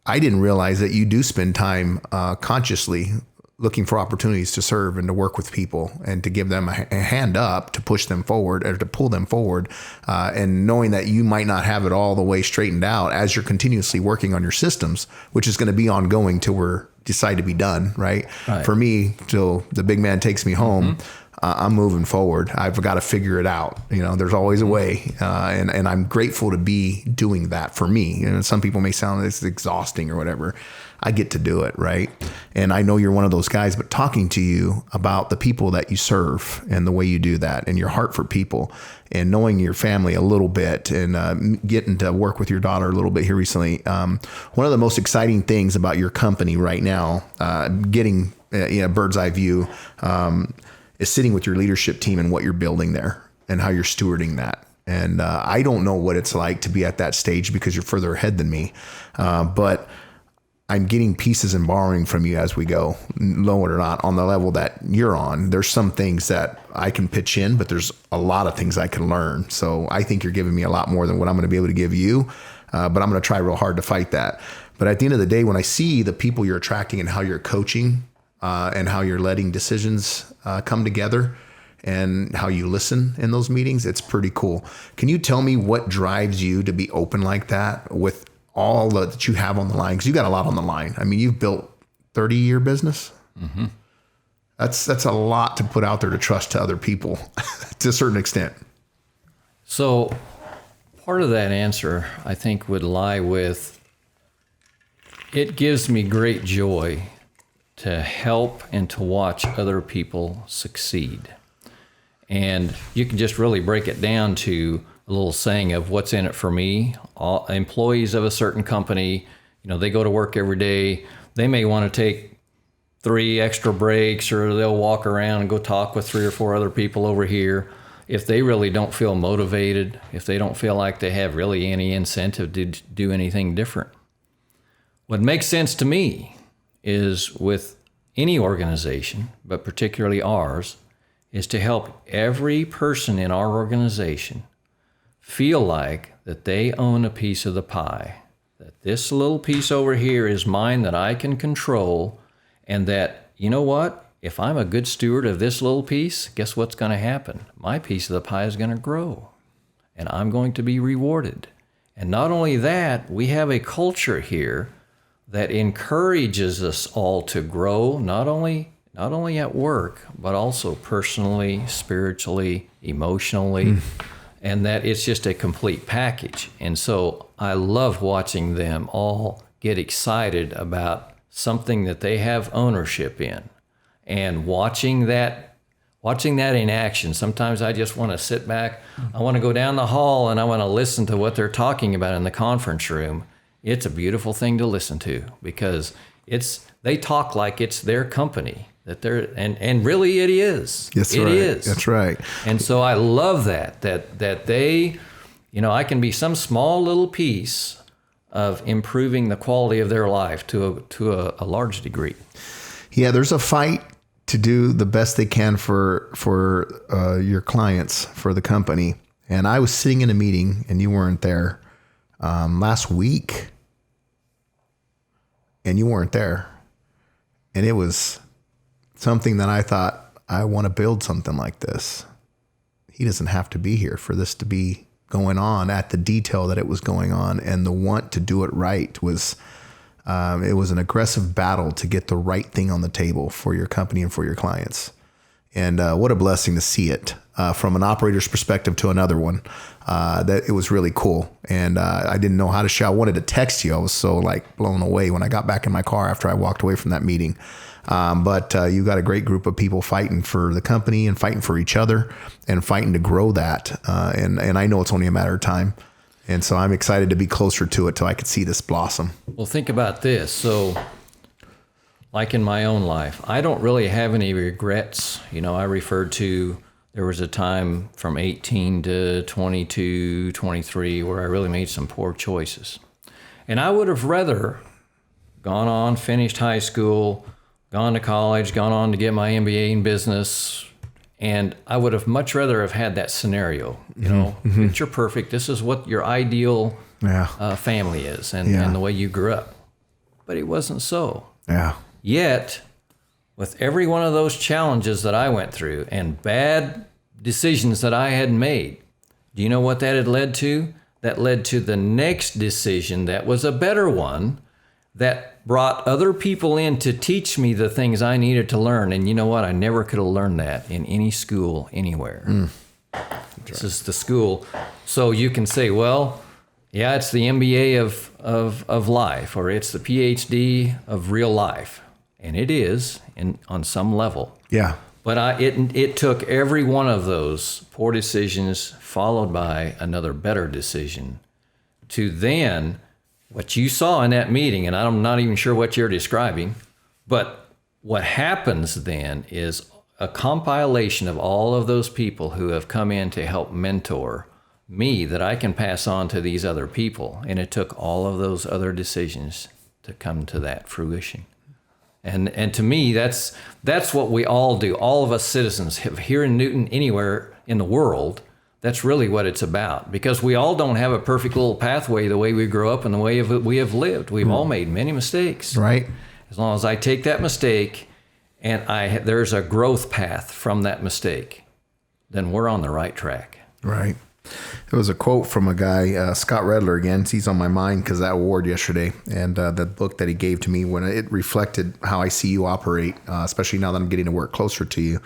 I didn't realize that you do spend time consciously looking for opportunities to serve and to work with people and to give them a hand up to push them forward or to pull them forward. And knowing that you might not have it all the way straightened out as you're continuously working on your systems, which is going to be ongoing till we're decide to be done. Right. For me, till the big man takes me home, I'm moving forward. I've got to figure it out. There's always a way. And I'm grateful to be doing that for me. Some people may sound it's exhausting or whatever. I get to do it, right? And I know you're one of those guys, but talking to you about the people that you serve and the way you do that and your heart for people and knowing your family a little bit and getting to work with your daughter a little bit here recently. One of the most exciting things about your company right now, getting a bird's eye view, is sitting with your leadership team and what you're building there and how you're stewarding that. And I don't know what it's like to be at that stage because you're further ahead than me. But I'm getting pieces and borrowing from you as we go, know it or not, on the level that you're on. There's some things that I can pitch in, but there's a lot of things I can learn. So I think you're giving me a lot more than what I'm going to be able to give you. But I'm going to try real hard to fight that. But at the end of the day, when I see the people you're attracting and how you're coaching and how you're letting decisions come together and how you listen in those meetings, it's pretty cool. Can you tell me what drives you to be open like that with all that you have on the line? Because you got a lot on the line. I mean, you've built 30-year business. Mm-hmm. That's a lot to put out there to trust to other people to a certain extent. So part of that answer, I think, would lie with, it gives me great joy to help and to watch other people succeed. And you can just really break it down to a little saying of what's in it for me. All employees of a certain company, they go to work every day. They may want to take 3 extra breaks, or they'll walk around and go talk with 3 or 4 other people over here. If they really don't feel motivated, if they don't feel like they have really any incentive to do anything different. What makes sense to me is with any organization, but particularly ours, is to help every person in our organization feel like that they own a piece of the pie, that this little piece over here is mine that I can control, and that, you know what, if I'm a good steward of this little piece, guess what's going to happen? My piece of the pie is going to grow, and I'm going to be rewarded. And not only that, we have a culture here that encourages us all to grow, not only at work, but also personally, spiritually, emotionally, and that it's just a complete package. And so I love watching them all get excited about something that they have ownership in, and watching that in action. Sometimes I just want to sit back. I want to go down the hall and I want to listen to what they're talking about in the conference room. It's a beautiful thing to listen to because they talk like it's their company. And really it is. It is. That's right. And so I love that they, I can be some small little piece of improving the quality of their life to a large degree. Yeah, there's a fight to do the best they can for your clients, for the company. And I was sitting in a meeting and you weren't there last week, and you weren't there. And it was something that I thought, I want to build something like this. He doesn't have to be here for this to be going on at the detail that it was going on. And the want to do it right was, it was an aggressive battle to get the right thing on the table for your company and for your clients. And what a blessing to see it from an operator's perspective to another one. That it was really cool. And I didn't know how to share. I wanted to text you. I was so like blown away when I got back in my car after I walked away from that meeting. But you got a great group of people fighting for the company and fighting for each other and fighting to grow that. And I know it's only a matter of time. And so I'm excited to be closer to it till I could see this blossom. Well, think about this. So, like in my own life, I don't really have any regrets. You know, I referred to, there was a time from 18 to 22, 23 where I really made some poor choices. And I would have rather gone on, finished high school, gone to college, gone on to get my MBA in business, and I would have much rather have had that scenario. You know, picture perfect. This is what your ideal family is and the way you grew up. But it wasn't so. Yeah. Yet, with every one of those challenges that I went through and bad decisions that I had made, do you know what that had led to? That led to the next decision that was a better one that brought other people in to teach me the things I needed to learn. And you know what? I never could have learned that in any school anywhere. This is the school. So you can say, well, yeah, it's the MBA of life, or it's the PhD of real life. And it is on some level. Yeah. But it took every one of those poor decisions followed by another better decision to then what you saw in that meeting, and I'm not even sure what you're describing, but what happens then is a compilation of all of those people who have come in to help mentor me that I can pass on to these other people. And it took all of those other decisions to come to that fruition. And to me, that's what we all do. All of us citizens here in Newton, anywhere in the world, that's really what it's about. Because we all don't have a perfect little pathway the way we grew up and the way we have lived. We've all made many mistakes. Right. As long as I take that mistake and there's a growth path from that mistake, then we're on the right track. Right. There was a quote from a guy, Scott Redler again. He's on my mind because that award yesterday and the book that he gave to me when it reflected how I see you operate, especially now that I'm getting to work closer to you.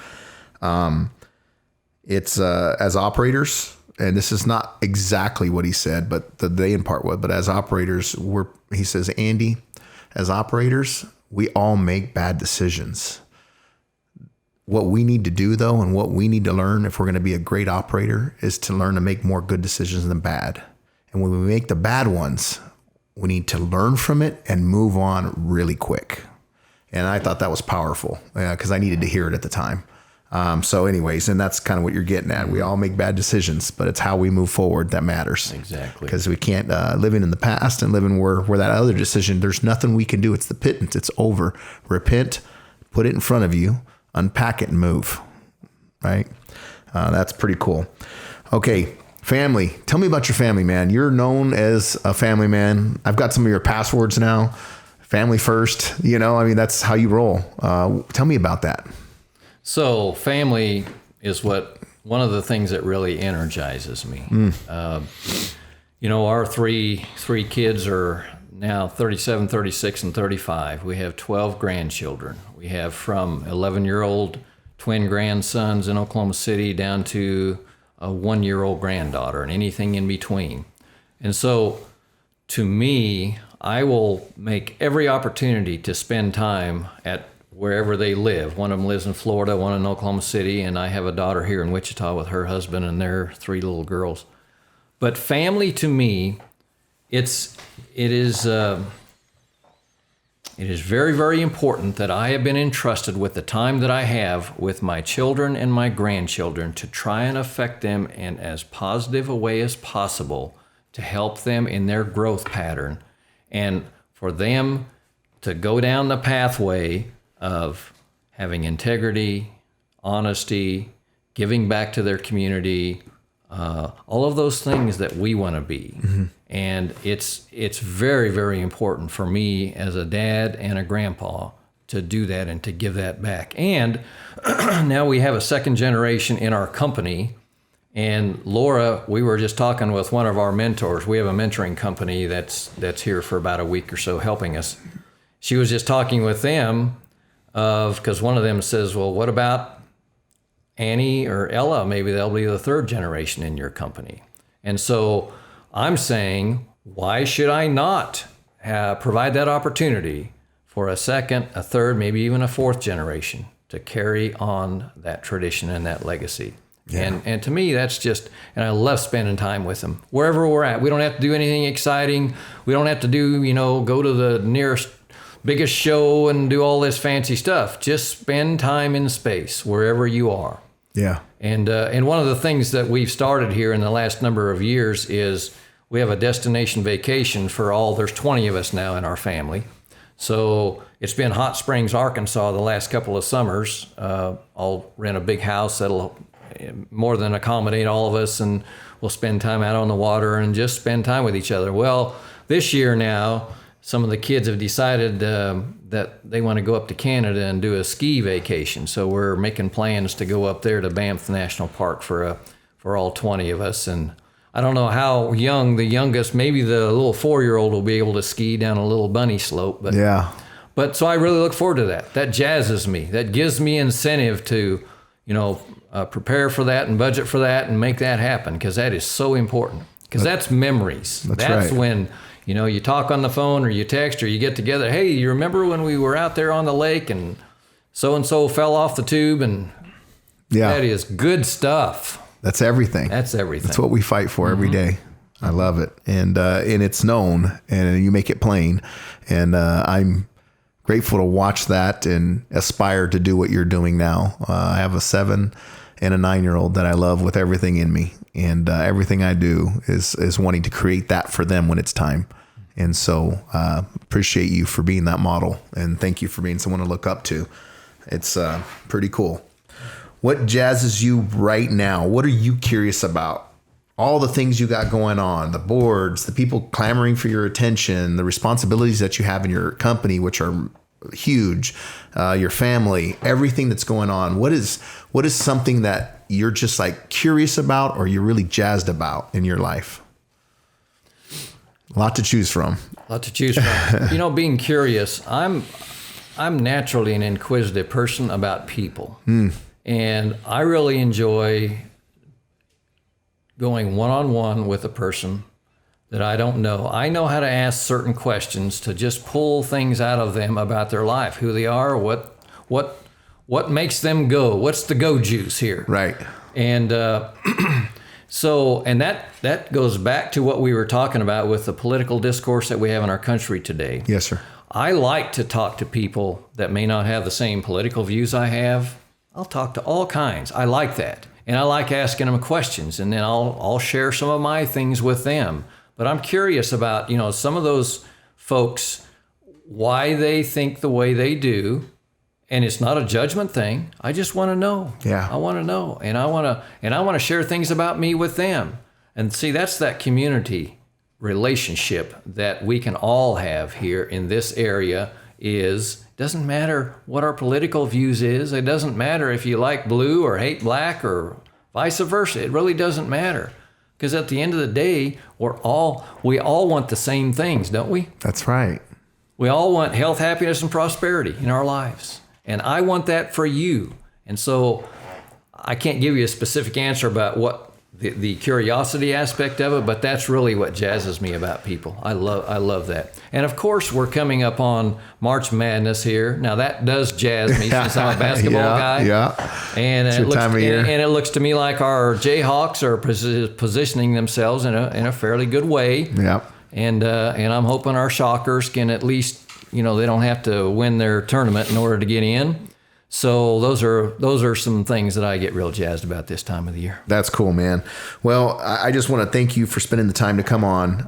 It's as operators, and this is not exactly what he said, but the they in part was, but as operators, he says, Andy, as operators, we all make bad decisions. What we need to do, though, and what we need to learn if we're going to be a great operator is to learn to make more good decisions than bad. And when we make the bad ones, we need to learn from it and move on really quick. And I thought that was powerful because I needed to hear it at the time. So anyways, and that's kind of what you're getting at. We all make bad decisions, but it's how we move forward that matters. Exactly. Because we can't living in the past and living where that other decision, there's nothing we can do. It's the pittance. It's over. Repent, put it in front of you, unpack it and move. Right? That's pretty cool. Okay. Family. Tell me about your family, man. You're known as a family man. I've got some of your passwords now. Family first, that's how you roll. Tell me about that. So family is one of the things that really energizes me. Our three kids are now 37, 36, and 35. We have 12 grandchildren. We have from 11-year-old twin grandsons in Oklahoma City down to a 1-year-old granddaughter and anything in between. And so to me, I will make every opportunity to spend time at wherever they live. One of them lives in Florida, one in Oklahoma City, and I have a daughter here in Wichita with her husband and their 3 little girls. But family to me, it is very, very important that I have been entrusted with the time that I have with my children and my grandchildren to try and affect them in as positive a way as possible to help them in their growth pattern and for them to go down the pathway of having integrity, honesty, giving back to their community, all of those things that we want to be. Mm-hmm. And it's very, very important for me as a dad and a grandpa to do that and to give that back. And now we have a second generation in our company. And Laura, we were just talking with one of our mentors. We have a mentoring company that's here for about a week or so helping us. She was just talking with them because one of them says, well, what about Annie or Ella? Maybe they'll be the third generation in your company. And so I'm saying, why should I not provide that opportunity for a second, a third, maybe even a fourth generation to carry on that tradition and that legacy? Yeah. And to me, that's just, and I love spending time with them wherever we're at. We don't have to do anything exciting. We don't have to do, go to the nearest, biggest show and do all this fancy stuff. Just spend time in space wherever you are. Yeah. And one of the things that we've started here in the last number of years is we have a destination vacation for there's 20 of us now in our family. So it's been Hot Springs, Arkansas the last couple of summers. I'll rent a big house that'll more than accommodate all of us, and we'll spend time out on the water and just spend time with each other. Well, this year now, some of the kids have decided that they want to go up to Canada and do a ski vacation. So we're making plans to go up there to Banff National Park for all 20 of us. And I don't know how young the youngest, maybe the little 4-year-old will be able to ski down a little bunny slope. But yeah. But so I really look forward to that. That jazzes me. That gives me incentive to, prepare for that and budget for that and make that happen, because that is so important. Because that's memories. That's right. When, you talk on the phone or you text or you get together. Hey, you remember when we were out there on the lake and so-and-so fell off the tube? And that is good stuff. That's everything. That's everything. That's what we fight for every day. I love it. And it's known, and you make it plain. And I'm grateful to watch that and aspire to do what you're doing now. I have a 7 and a 9-year-old that I love with everything in me. And everything I do is wanting to create that for them when it's time. And so appreciate you for being that model. And thank you for being someone to look up to. It's pretty cool. What jazzes you right now? What are you curious about? All the things you got going on, the boards, the people clamoring for your attention, the responsibilities that you have in your company, which are huge, your family, everything that's going on. What is something that you're just like curious about or you're really jazzed about in your life? A lot to choose from. Being curious, I'm naturally an inquisitive person about people. And I really enjoy going one-on-one with a person that I don't know. I know how to ask certain questions to just pull things out of them about their life, who they are, what makes them go, what's the go juice here. Right. And and that goes back to what we were talking about with the political discourse that we have in our country today. Yes, sir. I like to talk to people that may not have the same political views I have. I'll talk to all kinds. I like that. And I like asking them questions, and then I'll share some of my things with them. But I'm curious about, some of those folks, why they think the way they do. And it's not a judgment thing. I just want to know. Yeah. I want to know. And I want to share things about me with them. And see, that's that community relationship that we can all have here in this area. Doesn't matter what our political views is. It doesn't matter if you like blue or hate black or vice versa. It really doesn't matter. Because at the end of the day, we all want the same things, don't we? That's right. We all want health, happiness, and prosperity in our lives. And I want that for you. And so I can't give you a specific answer about what the curiosity aspect of it, but that's really what jazzes me about people. I love that. And of course, we're coming up on March Madness here. Now that does jazz me since I'm a basketball guy. Yeah. And it looks to me like our Jayhawks are positioning themselves in a fairly good way. Yeah. And I'm hoping our Shockers can at least, they don't have to win their tournament in order to get in. So those are some things that I get real jazzed about this time of the year. That's cool, man. Well, I just want to thank you for spending the time to come on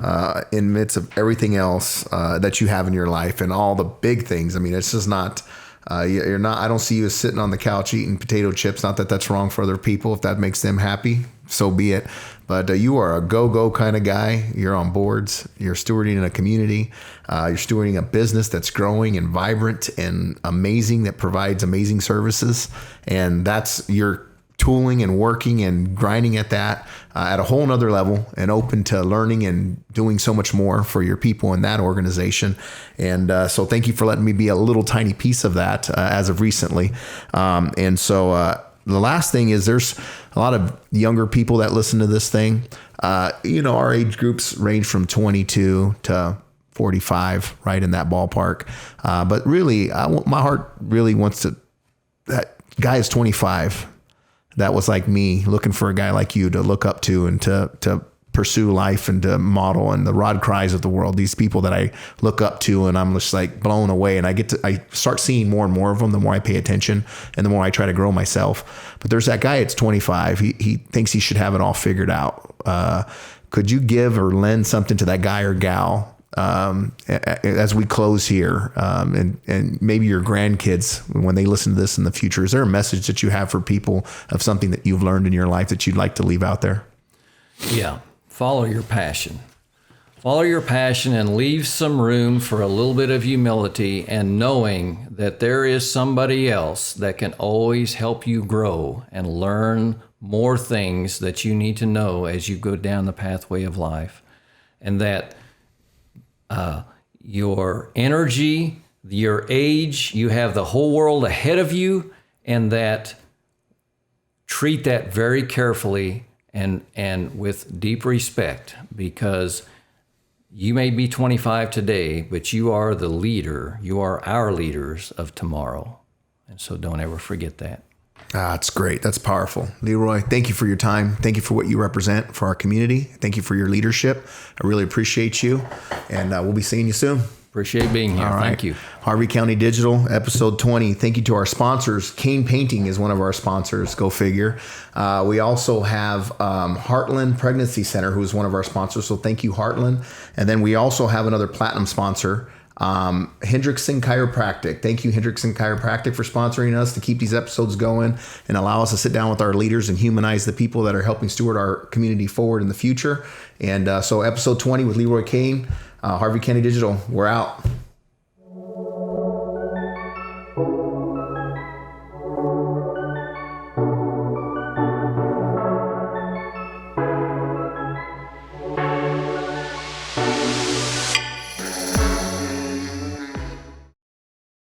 in the midst of everything else that you have in your life and all the big things. I mean, it's just not You're not. I don't see you as sitting on the couch eating potato chips. Not that that's wrong for other people. If that makes them happy, so be it. But you are a go kind of guy. You're on boards. You're stewarding in a community. You're stewarding a business that's growing and vibrant and amazing, that provides amazing services. And that's your tooling and working and grinding at that at a whole nother level, and open to learning and doing so much more for your people in that organization. And so thank you for letting me be a little tiny piece of that as of recently. And so the last thing is, there's a lot of younger people that listen to this thing. Our age groups range from 22 to 45, right in that ballpark. But really, my heart really wants to, that guy is 25. That was like me, looking for a guy like you to look up to and to pursue life and to model, and the Rod Cries of the world, these people that I look up to, and I'm just like blown away. And I start seeing more and more of them the more I pay attention and the more I try to grow myself. But there's that guy that's 25. He thinks he should have it all figured out. Could you give or lend something to that guy or gal as we close here, and maybe your grandkids, when they listen to this in the future? Is there a message that you have for people of something that you've learned in your life that you'd like to leave out there? Yeah. Follow your passion. Follow your passion and leave some room for a little bit of humility, and knowing that there is somebody else that can always help you grow and learn more things that you need to know as you go down the pathway of life. And that your energy, your age, you have the whole world ahead of you, and that treat that very carefully and with deep respect, because you may be 25 today, but you are the leader. You are our leaders of tomorrow. And so don't ever forget that. That's great. That's powerful. Leroy, thank you for your time. Thank you for what you represent for our community. Thank you for your leadership. I really appreciate you. And we'll be seeing you soon. Appreciate being here. All right. Thank you. Harvey County Digital, episode 20. Thank you to our sponsors. Koehn Painting is one of our sponsors. Go figure. We also have Heartland Pregnancy Center, who is one of our sponsors. So thank you, Heartland. And then we also have another platinum sponsor, Hendrickson Chiropractic. Thank you, Hendrickson Chiropractic, for sponsoring us to keep these episodes going and allow us to sit down with our leaders and humanize the people that are helping steward our community forward in the future. And so episode 20 with Leroy Koehn, Harvey County Digital. We're out.